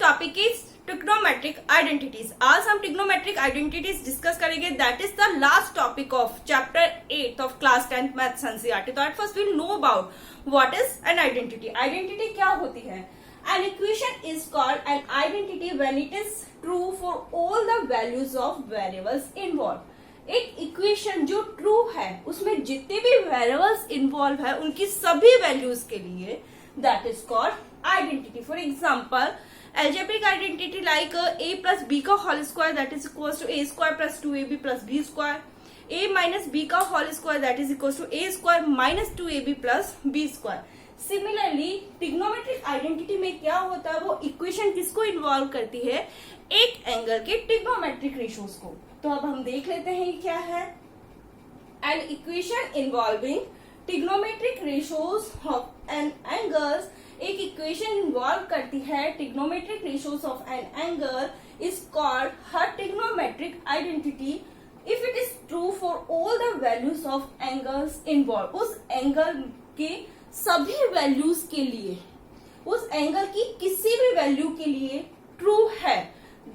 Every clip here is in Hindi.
Topic is trigonometric identities. आज हम ट्रिग्नोमेट्रिक आइडेंटिटीज डिस्कस करेंगे। That is the last topic of chapter 8 of class 10th maths NCERT. तो at first we'll know about what is an identity. Identity क्या होती है? An equation is called an identity when it is true for all the values of variables involve. एक इक्वेशन जो ट्रू है उसमें जितने भी वेरिएबल्स इन्वॉल्व है उनकी सभी वैल्यूज के लिए that is called identity. For example algebraic identity like a plus b का whole square that is equal to a square plus 2ab plus b square, a minus b का whole square that is equal to a square minus 2ab plus b square. Similarly trigonometric identity में क्या होता है, वो इक्वेशन किसको इन्वॉल्व करती है? एक एंगल के ट्रिग्नोमेट्रिक रेशियोज को। तो अब हम देख लेते हैं ये क्या है। An equation involving trigonometric ratios of an angles, एक इक्वेशन इन्वॉल्व करती है trigonometric ratios of an angle is called हर trigonometric identity if it is true for all the values of angles involve. उस एंगल के सभी वैल्यूज के लिए, उस एंगल की किसी भी वैल्यू के लिए ट्रू है,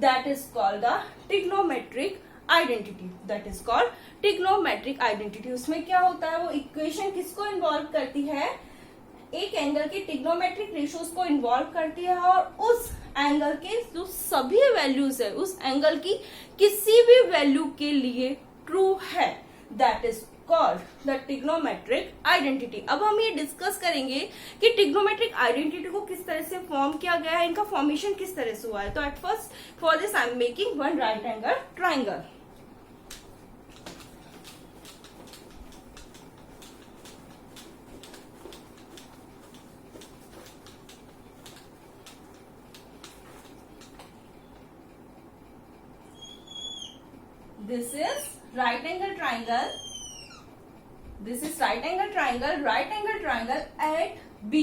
that is called the trigonometric identity. That is called trigonometric identity. उसमें क्या होता है, वो इक्वेशन किसको इन्वॉल्व करती है? एक एंगल के ट्रिग्नोमेट्रिक रेशियोज को इन्वॉल्व करती है और उस एंगल के जो सभी वैल्यूज है उस एंगल की किसी भी वैल्यू के लिए ट्रू है, that is called the trigonometric identity. अब हम ये डिस्कस करेंगे कि ट्रिग्नोमेट्रिक आइडेंटिटी को किस तरह से फॉर्म किया गया है, इनका फॉर्मेशन किस तरह से हुआ है। तो at first for this I am making one right angle triangle. This is right angle triangle. This is right angle triangle. Right angle triangle at B.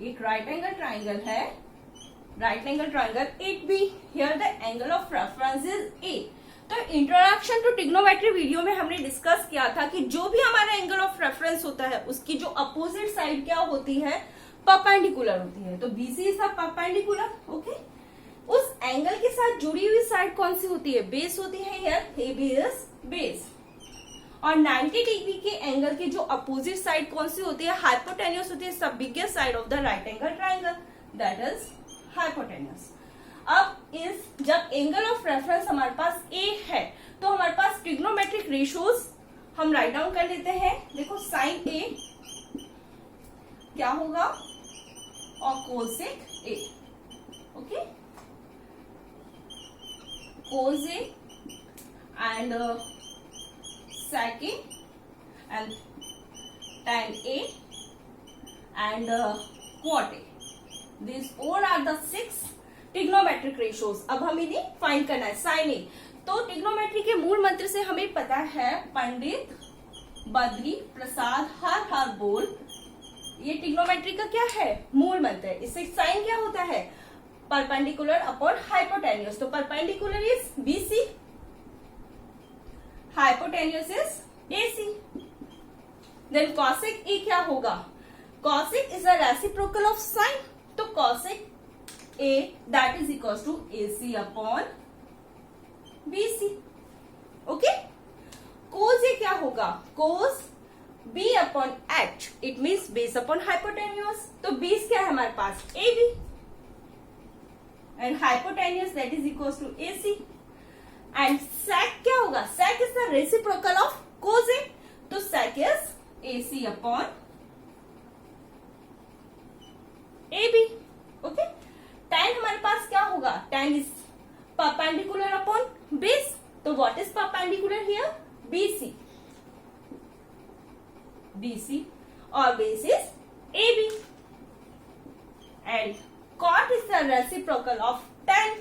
एक right angle triangle है. Right angle triangle at B. Here the angle of reference is A. तो इंट्रोडक्शन टू ट्रिग्नोमेट्री वीडियो में हमने डिस्कस किया था कि जो भी हमारा एंगल ऑफ रेफरेंस होता है उसकी जो अपोजिट साइड क्या होती है? परपेंडिकुलर होती है। तो BC is the perpendicular. Okay, उस एंगल के साथ जुड़ी हुई साइड कौन सी होती है? बेस होती है। यार AB इज बेस। और 90 डिग्री के एंगल की जो अपोजिट साइड कौन सी होती है? हाइपोटेन्यूस होती है। सब biggest side of the right angle triangle that is hypotenuse. अब इस जब एंगल ऑफ रेफरेंस हमारे पास A है तो हमारे पास ट्रिग्नोमेट्रिक रेशियोज हम राइट डाउन कर लेते हैं। देखो साइन A क्या होगा और cosec A। Okay, cos A and sec A and tan A and cot A. These all are the 6 trigonometric ratios. अब हम इन्हें फाइंड करना है। साइन A, तो ट्रिग्नोमेट्री के मूल मंत्र से हमें पता है पंडित बद्री प्रसाद हर हर बोल। ये ट्रिग्नोमेट्री का क्या है? मूल मंत्र है। इससे साइन क्या होता है? Perpendicular upon hypotenuse. तो perpendicular is BC, hypotenuse is AC। Then cosec A क्या होगा? Cosec is a reciprocal of sine. तो cosec A that is equal to AC upon BC। Okay, cos A क्या होगा? Cos B upon H, it means base upon hypotenuse. तो बेस क्या है हमारे पास? AB and hypotenuse that is equals to AC and sec क्या होगा? sec is the reciprocal of cos A, तो sec is AC upon AB। Okay, tan हमारे पास क्या होगा? tan is perpendicular upon base, तो what is perpendicular here? BC। BC और base is AB and cot is the reciprocal of tan,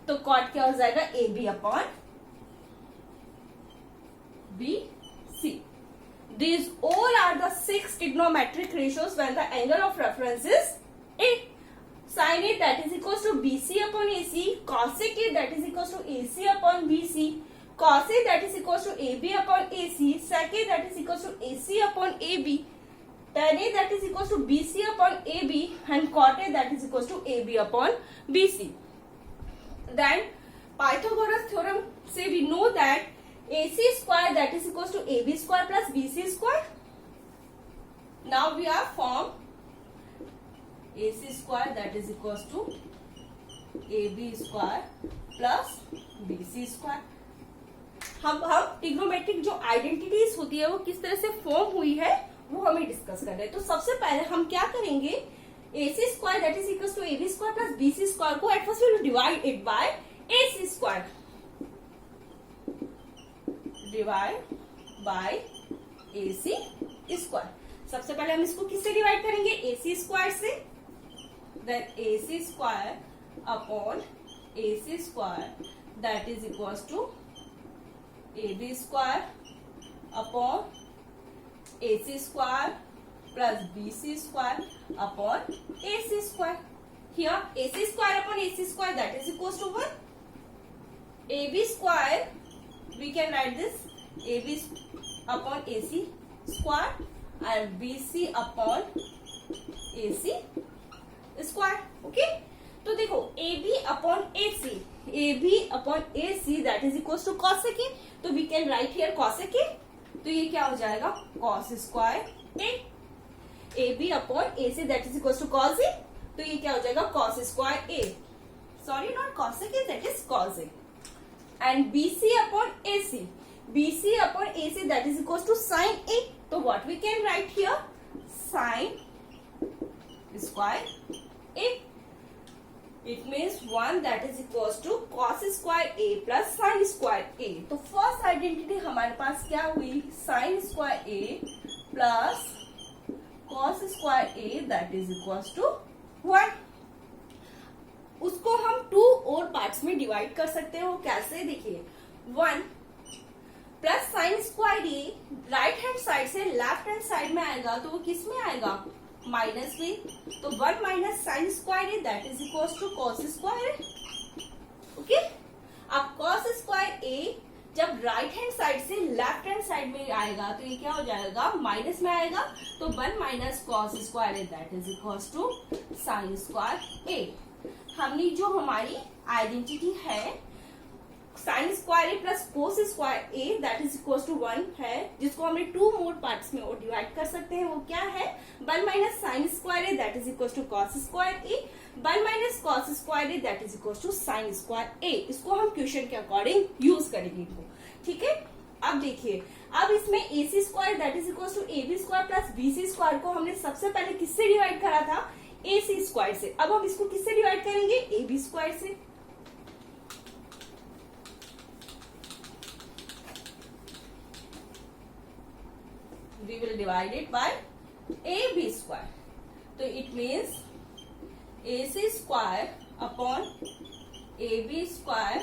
तो cot क्या हो जाएगा? AB upon BC। These all are the 6 trigonometric ratios when the angle of reference is A. Sin A that is equals to BC upon AC, cosec A that is equals to AC upon BC, cos A that is equals to AB upon AC, sec A that is equals to AC upon AB, tan A that is equals to BC upon AB and cot A that is equals to AB upon BC. Then Pythagoras theorem से we know that AC square that is equals to AB square plus BC square. Now we are form AC square that is equals to AB square plus BC square. हम ट्रिग्नोमेट्रिक जो आइडेंटिटीज होती है वो किस तरह से फॉर्म हुई है वो हमें डिस्कस कर रहे हैं. तो सबसे पहले हम क्या करेंगे, AC square that is equal to AB square plus BC square को at first we will divide it by AC square, divide by AC square. सबसे पहले हम इसको किससे डिवाइड करेंगे, AC स्क्वायर से. Then AC square upon AC square that is equal to AB square upon AC square plus BC square upon AC square. Here AC square upon AC square that is equals to 1. AB square we can write this AB upon AC square and BC upon AC square. Okay. तो देखो AB upon AC, AB upon AC that is equal to cosec A. तो we can write here cosec A. तो ये क्या हो जाएगा, cos square A. AB upon AC that is equal टू cos A. तो ये क्या हो जाएगा, cos square A. Sorry not cosec A, that is cos A. And BC upon AC, BC upon AC that is equal to sin A. तो what we can write here, sin square A. It means 1 that is equals to cos square A plus sin square A. तो फर्स्ट आइडेंटिटी हमारे पास क्या हुई, sin square A plus cos square A that is equals to 1. उसको हम 2 और पार्ट्स में डिवाइड कर सकते हैं. वो कैसे, देखिए 1 plus sign square A right hand side से लेफ्ट हैंड साइड में आएगा तो वो किस में आएगा, माइनस में. तो 1 minus sine square A that is equal to cos square A. Okay. अब कॉस स्क्वायर ए जब राइट हैंड साइड से लेफ्ट हैंड साइड में आएगा तो ये क्या हो जाएगा, माइनस में आएगा. तो 1 minus cos square A that is equal to sine square a. हमने जो हमारी आइडेंटिटी है sine square A plus cos square A that is equal to 1 है, जिसको हमने 2 मोर पार्ट्स में और डिवाइड कर सकते हैं. वो क्या है, 1 minus sine square A that is equal to cos square A, 1 minus cos square A that is equal to sine square a. इसको हम क्वेश्चन के अकॉर्डिंग यूज करेंगे इनको. ठीक है. अब देखिए, अब इसमें AC square that is equal to AB square plus BC square को हमने सबसे पहले किससे डिवाइड करा था, AC स्क्वायर से. अब हम इसको किससे डिवाइड करेंगे, AB स्क्वायर से. We will divide it by AB square. So it means AC square upon AB square,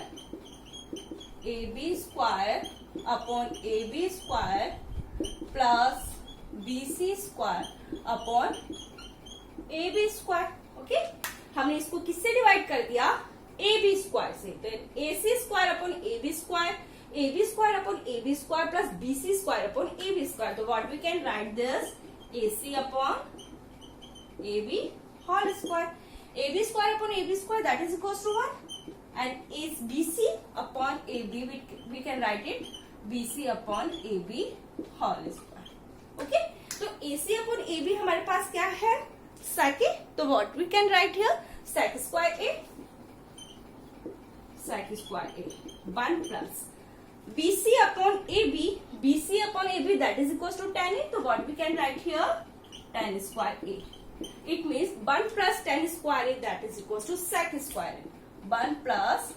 AB square upon AB square plus BC square upon AB square. Okay? हमने इसको किससे डिवाइड कर दिया, AB स्क्वायर से. तो AC square upon AB square, AB square upon AB square plus BC square upon AB square. So what we can write this, AC upon AB whole square. AB square upon AB square that is equals to 1. And is BC upon AB we can write it BC upon AB whole square. Okay. तो AC upon AB हमारे पास क्या है, sec A. तो what we can write here, sec square A. Sec square A. 1 plus BC upon AB, BC upon AB that is equals to tan A. So what we can write here, tan square A. It means 1 plus tan square A that is equals to sec square A. 1 plus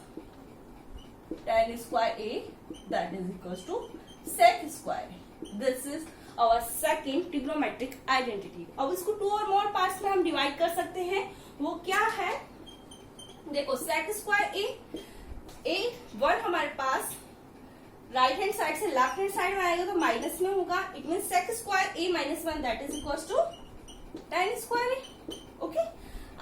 tan square A that is equals to sec square A. This is our second trigonometric identity. अब इसको 2 और more parts में हम divide कर सकते हैं. वो क्या है, देखो sec square A 1 हमारे पास राइट हैंड साइड से लेफ्ट हैंड साइड में आएगा तो माइनस में होगा. It mean sec square A minus 1 that is equal to tan square A. Okay.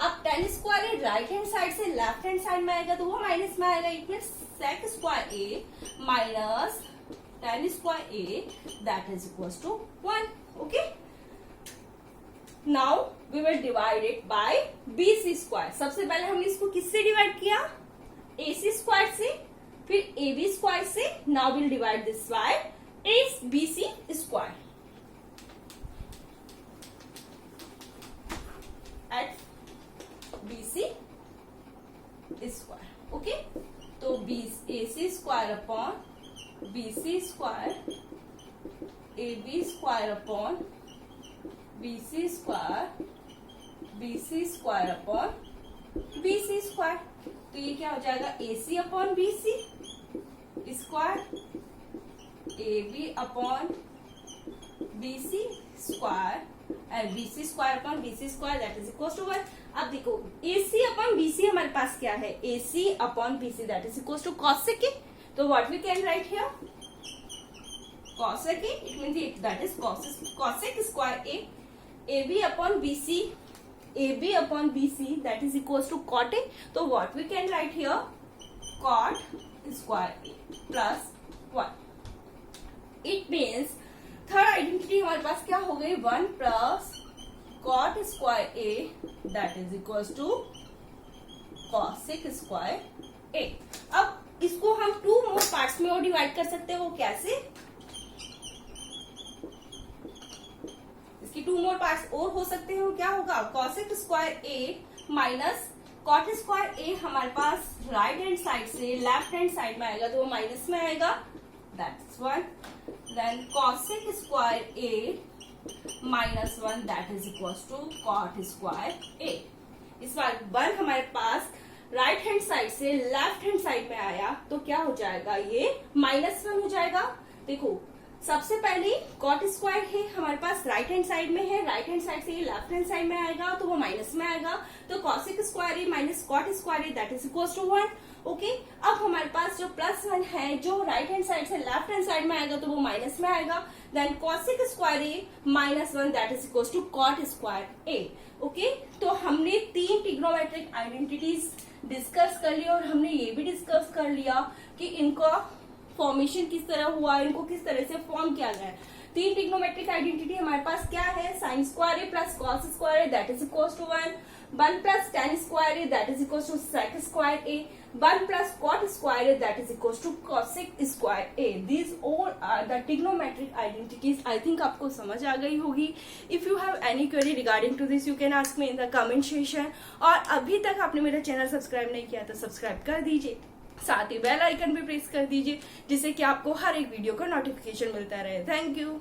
अब tan square A right hand side से लेफ्ट हैंड साइड में आएगा तो वो माइनस में आएगा. It mean sec square A minus tan square A that is equal to 1. Okay. Now we will divide it bye BC square. सबसे पहले हमने इसको किससे डिवाइड किया, AC स्क्वायर से, फिर AB स्क्वायर से. Now will divide this by BC square at BC square. Okay, तो AC square upon BC square, AB square upon BC square, BC square upon BC square. तो ये क्या हो जाएगा, AC upon BC square, AB upon BC square and BC square upon BC square that is equal to 1. अब देखो AC अपॉन BC हमारे पास क्या है, AC upon BC that is equal to cosec A. तो what we can write here, cosec A, it means that is cosec square A. AB upon BC, AB upon BC that is equals to cot A. So what we can write here, cot square A plus 1. It means third identity हमारे पास क्या हो गई, 1 plus cot square A that is equals to cosec square A. अब इसको हम 2 more parts में और डिवाइड कर सकते हैं. वो कैसे, इसकी 2 more parts और हो सकते हैं. वो क्या होगा, cosec square A minus cot square A हमारे पास राइट हैंड साइड से लेफ्ट हैंड साइड में आएगा तो वो माइनस में आएगा, that's 1. Then cosec square A minus 1 that is equal to cot square A. इस बार 1 हमारे पास राइट हैंड साइड से लेफ्ट हैंड साइड में आया तो क्या हो जाएगा, ये -1 हो जाएगा. देखो सबसे पहले cot स्क्वायर है हमारे पास राइट हैंड साइड में है, राइट हैंड साइड से ये लेफ्ट हैंड साइड में आएगा तो वो माइनस में आएगा. तो cosec square A minus cot square A that is equal to 1. Okay, अब हमारे पास जो +1 है जो राइट हैंड साइड से लेफ्ट हैंड साइड में आएगा तो वो माइनस में आएगा. Then cosec square A minus 1 that is equal to cot square A. Okay, तो हमने 3 ट्रिग्नोमेट्रिक आइडेंटिटीज डिस्कस कर लिया और हमने ये भी डिस्कस कर लिया कि इनका फॉर्मेशन किस तरह हुआ, इनको किस तरह से फॉर्म किया गया है. 3 ट्रिग्नोमेट्रिक आइडेंटिटी हमारे पास क्या है, sine square A plus cos square A that is equal to 1 plus tan square A that is equal to sec square A, 1 plus cot square A that is equal to cosec square A. These all are the trigonometric identities. I think आपको समझ आ गई होगी. If you have any query regarding to this you can ask me in the comment section. और अभी तक आपने मेरा चैनल सब्सक्राइब नहीं किया तो सब्सक्राइब कर दीजिए, साथ ही बेल आइकन भी प्रेस कर दीजिए जिससे कि आपको हर एक वीडियो का नोटिफिकेशन मिलता रहे. Thank you.